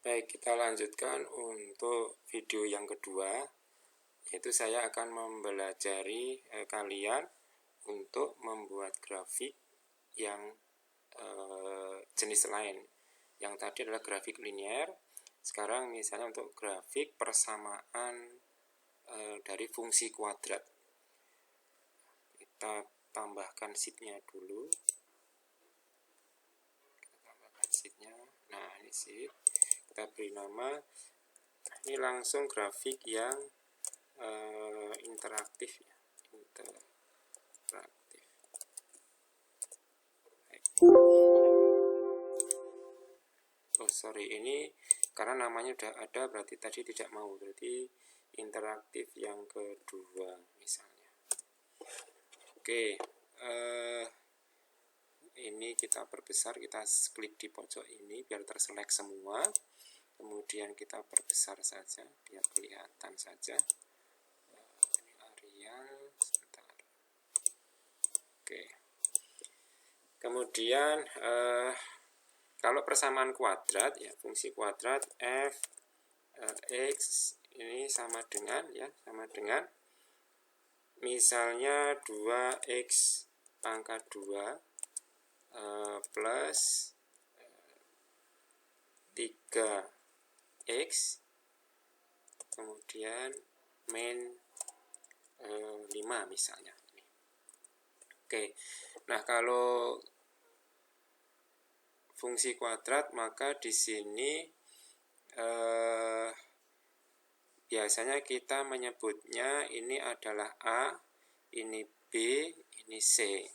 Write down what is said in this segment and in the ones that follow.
Baik, kita lanjutkan untuk video yang kedua, yaitu saya akan mempelajari kalian untuk membuat grafik yang jenis lain. Yang tadi adalah grafik linear, sekarang misalnya untuk grafik persamaan dari fungsi kuadrat. Kita tambahkan sheet-nya dulu. Nah, ini sheet. Kita beri nama, ini langsung grafik yang interaktif ya, interaktif. Oh sorry, ini karena namanya udah ada berarti tadi tidak mau, berarti interaktif yang kedua misalnya. Oke, ini kita perbesar, kita klik di pojok ini biar terselect semua. Kemudian kita perbesar saja biar kelihatan saja. Ini area sebentar. Oke. Kemudian kalau persamaan kuadrat ya, fungsi kuadrat f x ini sama dengan ya, sama dengan misalnya 2x pangkat 2 plus 3x kemudian min 5 misalnya. Oke, nah kalau fungsi kuadrat maka di sini biasanya kita menyebutnya ini adalah A, ini B, ini C.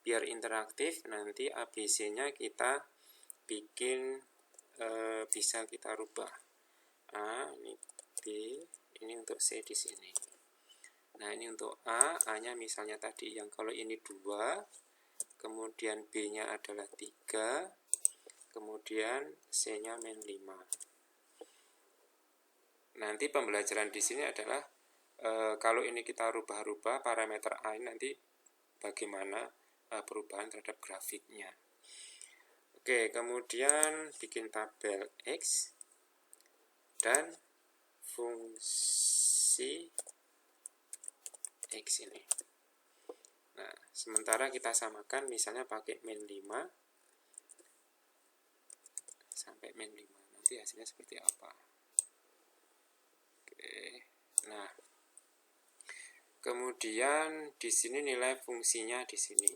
Biar interaktif nanti ABC-nya kita bikin bisa kita rubah. A, ini B, ini untuk C di sini. Nah, ini untuk A, A-nya misalnya tadi yang kalau ini 2, kemudian B-nya adalah 3, kemudian C-nya min 5. Nanti pembelajaran di sini adalah kalau ini kita rubah-rubah parameter A ini nanti bagaimana perubahan terhadap grafiknya. Oke, kemudian bikin tabel X dan fungsi X ini. Nah, sementara kita samakan misalnya pakai min 5 sampai min 5. Nanti hasilnya seperti apa? Oke. Nah, kemudian di sini nilai fungsinya di sini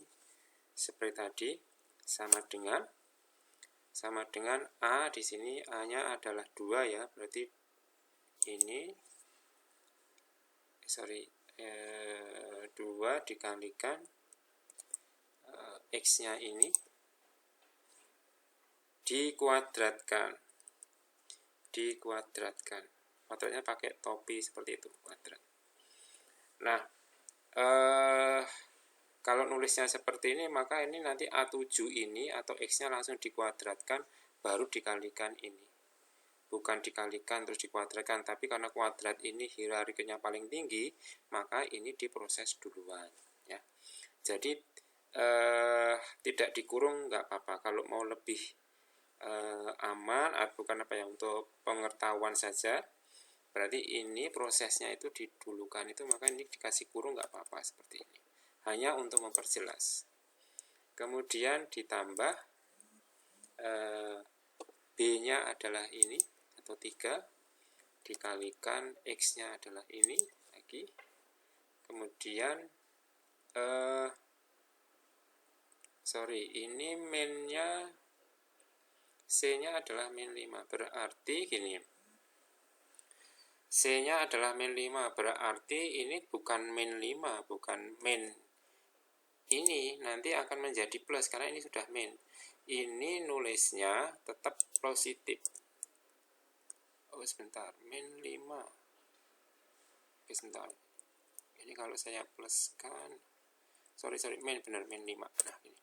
seperti tadi sama dengan A di sini, A-nya adalah 2 ya, berarti ini 2 dikalikan X-nya ini dikuadratkan. Kuadratnya pakai topi seperti itu, kuadrat. Nah, kalau nulisnya seperti ini, maka ini nanti A7 ini atau X-nya langsung dikuadratkan, baru dikalikan ini. Bukan dikalikan terus dikuadratkan, tapi karena kuadrat ini hierarkinya paling tinggi, maka ini diproses duluan. Ya. Jadi, tidak dikurung nggak apa-apa. Kalau mau lebih aman, bukan apa ya, untuk pengetahuan saja, berarti ini prosesnya itu didulukan itu, maka ini dikasih kurung nggak apa-apa seperti ini. Hanya untuk memperjelas. Kemudian ditambah B-nya adalah ini atau 3 dikalikan X-nya adalah ini lagi. Kemudian ini min-nya C-nya adalah min 5, berarti gini. C-nya adalah min 5, berarti ini bukan min 5, bukan min. Ini nanti akan menjadi plus karena ini sudah min. Ini nulisnya tetap positif. Oh sebentar, min 5. Oke sebentar. Ini kalau saya pluskan, sorry min, benar min 5. Nah ini.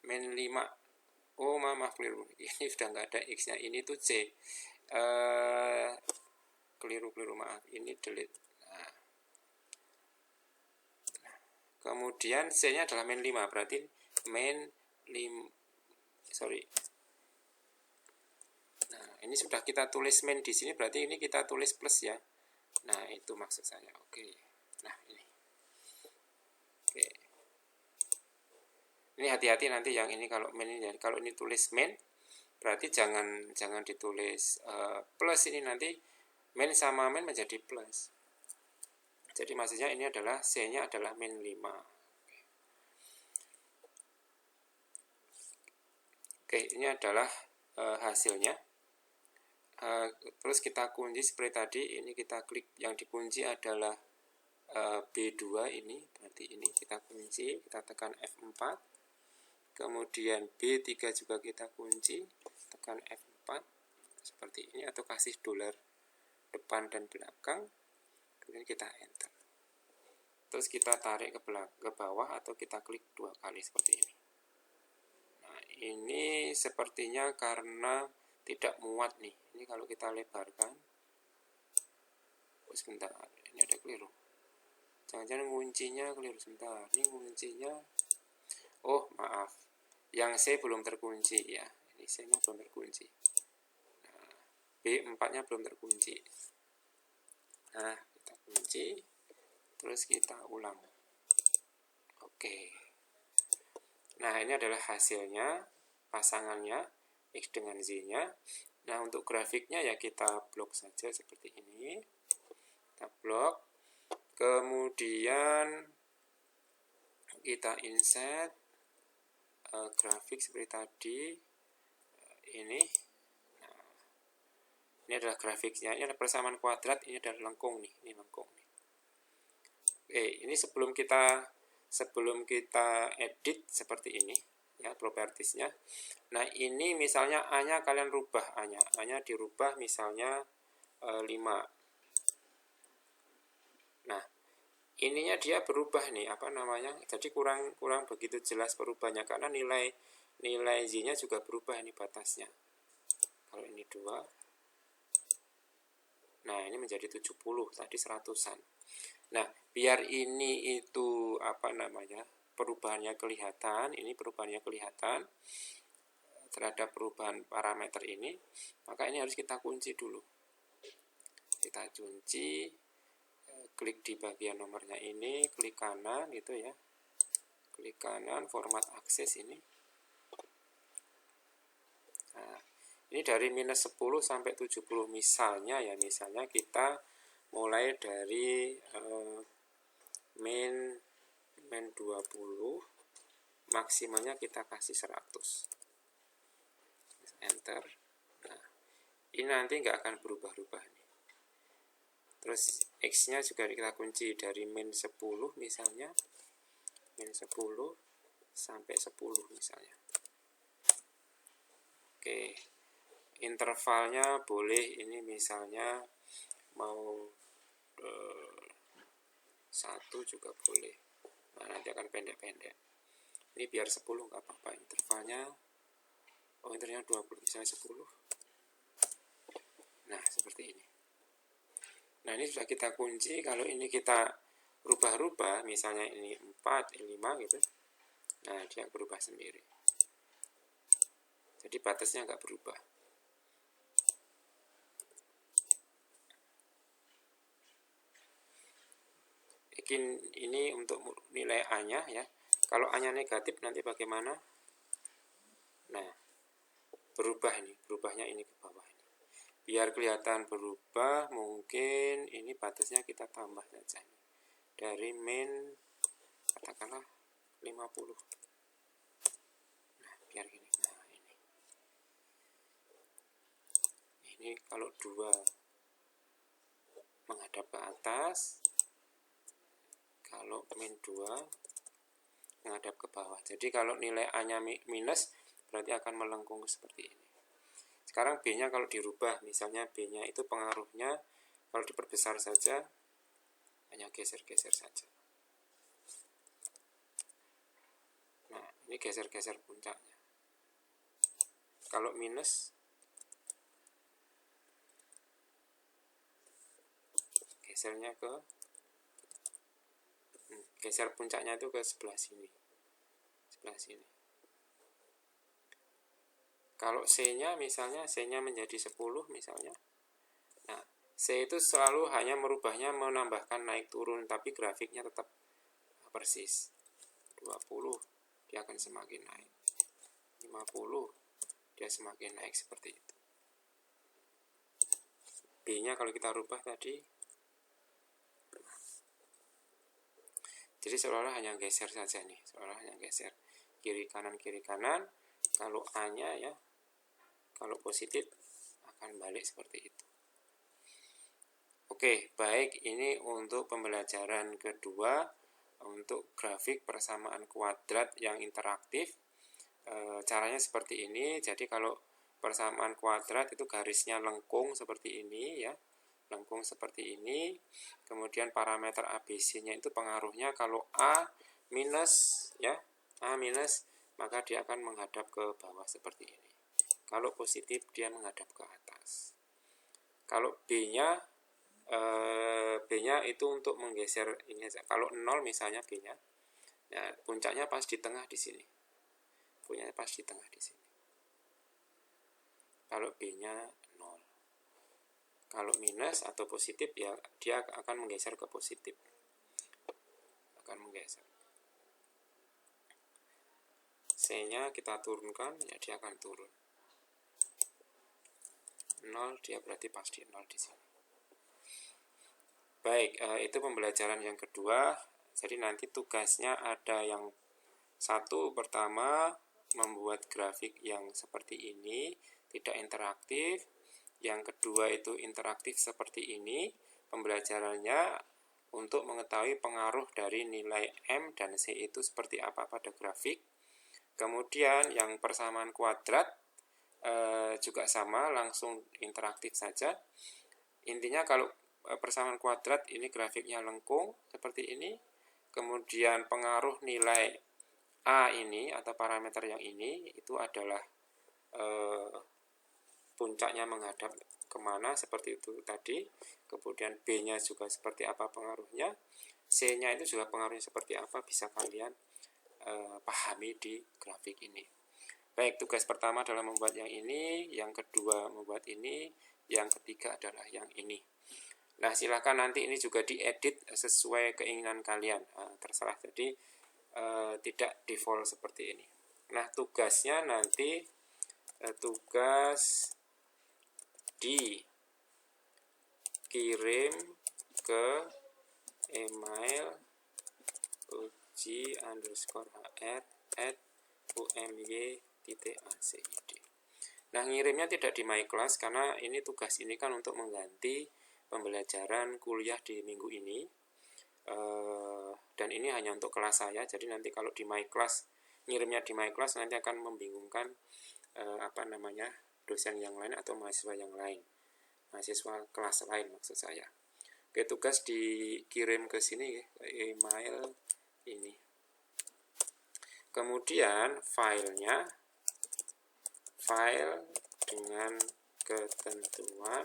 Min 5. Oh maaf keliru, ini sudah nggak ada X-nya, ini tuh C. Keliru maaf, ini delete. Nah. Kemudian C-nya adalah min 5, berarti min 5 sorry. Nah, ini sudah kita tulis min di sini, berarti ini kita tulis plus ya. Nah, itu maksud saya. Oke. Nah, ini. Oke. Ini hati-hati nanti yang ini kalau min ini, kalau ini tulis min, berarti jangan ditulis plus, ini nanti min sama min menjadi plus. Jadi maksudnya ini adalah C-nya adalah min 5. Oke, ini adalah hasilnya. Terus kita kunci seperti tadi, ini kita klik yang dikunci adalah B2 ini, berarti ini kita kunci, kita tekan F4. Kemudian B3 juga kita kunci, tekan F4 seperti ini, atau kasih dolar depan dan belakang, kemudian kita enter. Terus kita tarik ke bawah atau kita klik 2 kali seperti ini. Nah, ini sepertinya karena tidak muat nih. Ini kalau kita lebarkan, sebentar, ini ada keliru. Jangan-jangan kuncinya keliru, sebentar. Ini kuncinya, oh maaf, yang C belum terkunci ya. Ini C-nya belum terkunci. Nah, B4-nya belum terkunci. Nah, kita kunci, terus kita ulang. Oke. Nah, ini adalah hasilnya, pasangannya, X dengan Z-nya. Nah, untuk grafiknya ya kita blok saja seperti ini. Kita blok. Kemudian kita insert grafik seperti tadi. Ini. Nah, ini adalah grafiknya. Ini adalah persamaan kuadrat, ini adalah lengkung nih. Ini lengkung nih. Oke, ini sebelum kita edit seperti ini ya propertiesnya. Nah, ini misalnya A-nya kalian rubah, A-nya dirubah misalnya 5. Nah, ininya dia berubah nih, apa namanya? Jadi kurang begitu jelas perubahannya karena nilai Z-nya juga berubah, ini batasnya. Kalau ini 2. Nah, ini menjadi 70, tadi 100-an. Nah, biar ini itu apa namanya? Perubahannya kelihatan, ini perubahannya kelihatan terhadap perubahan parameter ini, maka ini harus kita kunci dulu. Kita kunci, klik di bagian nomornya ini, klik kanan gitu ya. Klik kanan, format akses ini. Nah, ini dari minus 10 sampai 70 misalnya ya, misalnya kita mulai dari min 20, maksimalnya kita kasih 100. Enter. Nah, ini nanti nggak akan berubah-ubah nih. Terus X-nya juga kita kunci dari min 10 misalnya, min 10 sampai 10 misalnya. Oke, intervalnya boleh ini misalnya mau 1 juga boleh. Nah, nanti akan pendek-pendek. Ini biar 10 nggak apa-apa. Intervalnya, intervalnya 20, misalnya 10. Nah, seperti ini. Nah, ini sudah kita kunci. Kalau ini kita rubah-rubah, misalnya ini 4, ini 5 gitu. Nah, dia berubah sendiri. Jadi batasnya nggak berubah. Ini untuk nilai A-nya ya. Kalau A-nya negatif nanti bagaimana? Nah, berubah ini, berubahnya ini ke bawah ini. Biar kelihatan berubah, mungkin ini batasnya kita tambah saja nih. Dari min katakanlah 50. Nah, biar gini. Nah, ini. Ini kalau 2 menghadap ke atas, kalau min 2 menghadap ke bawah. Jadi kalau nilai A-nya minus, berarti akan melengkung seperti ini. Sekarang B-nya kalau dirubah, misalnya B-nya itu pengaruhnya kalau diperbesar saja, hanya geser-geser saja. Nah, ini geser-geser puncaknya. Kalau minus, gesernya ke geser puncaknya itu ke sebelah sini. Sebelah sini. Kalau C-nya misalnya, C-nya menjadi 10 misalnya. Nah, C itu selalu hanya merubahnya, menambahkan naik turun, tapi grafiknya tetap persis. 20, dia akan semakin naik. 50, dia semakin naik seperti itu. B-nya kalau kita rubah tadi, jadi seolah-olah hanya geser saja nih, seolah-olah hanya geser kiri kanan. Kalau A-nya ya, kalau positif akan balik seperti itu. Oke, baik, ini untuk pembelajaran kedua untuk grafik persamaan kuadrat yang interaktif. Caranya seperti ini. Jadi kalau persamaan kuadrat itu garisnya lengkung seperti ini ya, lengkung seperti ini. Kemudian parameter ABC-nya itu pengaruhnya kalau A minus ya, A minus, maka dia akan menghadap ke bawah seperti ini. Kalau positif dia menghadap ke atas. Kalau B-nya itu untuk menggeser ini aja. Kalau 0 misalnya B-nya, ya, puncaknya pas di tengah di sini. Puncaknya pas di tengah di sini. Kalau B-nya 0. Kalau minus atau positif ya dia akan menggeser ke positif. Akan menggeser. C-nya kita turunkan, ya dia akan turun. 0 dia berarti pas di 0 di sini. Baik, itu pembelajaran yang kedua. Jadi nanti tugasnya ada yang satu, pertama membuat grafik yang seperti ini, tidak interaktif. Yang kedua itu interaktif seperti ini. Pembelajarannya untuk mengetahui pengaruh dari nilai M dan C itu seperti apa pada grafik. Kemudian yang persamaan kuadrat juga sama, langsung interaktif saja. Intinya kalau persamaan kuadrat ini grafiknya lengkung seperti ini, kemudian pengaruh nilai A ini atau parameter yang ini itu adalah puncaknya menghadap kemana seperti itu tadi, kemudian B-nya juga seperti apa pengaruhnya, C-nya itu juga pengaruhnya seperti apa, bisa kalian pahami di grafik ini. Baik, tugas pertama adalah membuat yang ini, yang kedua membuat ini, yang ketiga adalah yang ini. Nah, silakan nanti ini juga diedit sesuai keinginan kalian, terserah. Jadi tidak default seperti ini. Nah, tugasnya nanti tugas dikirim ke email uji_hr@umy.acid. Nah, ngirimnya tidak di My Class karena ini tugas ini kan untuk mengganti pembelajaran kuliah di minggu ini, dan ini hanya untuk kelas saya. Jadi nanti kalau di My Class, ngirimnya di My Class nanti akan membingungkan dosen yang lain atau mahasiswa yang lain, mahasiswa kelas lain maksud saya. Oke, tugas dikirim ke sini ya, ke email ini. Kemudian file dengan ketentuan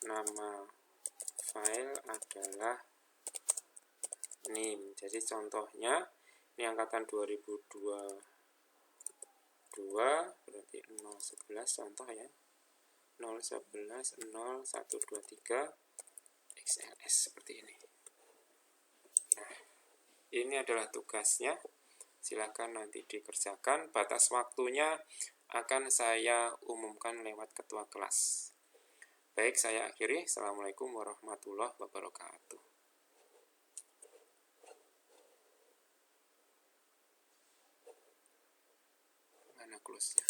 nama file adalah NIM. Jadi contohnya ini angkatan 2022 berarti 011 contoh ya. 011 0123 XLS seperti ini. Nah, ini adalah tugasnya. Silakan nanti dikerjakan. Batas waktunya akan saya umumkan lewat ketua kelas. Baik, saya akhiri. Assalamualaikum warahmatullahi wabarakatuh. Mana close-nya?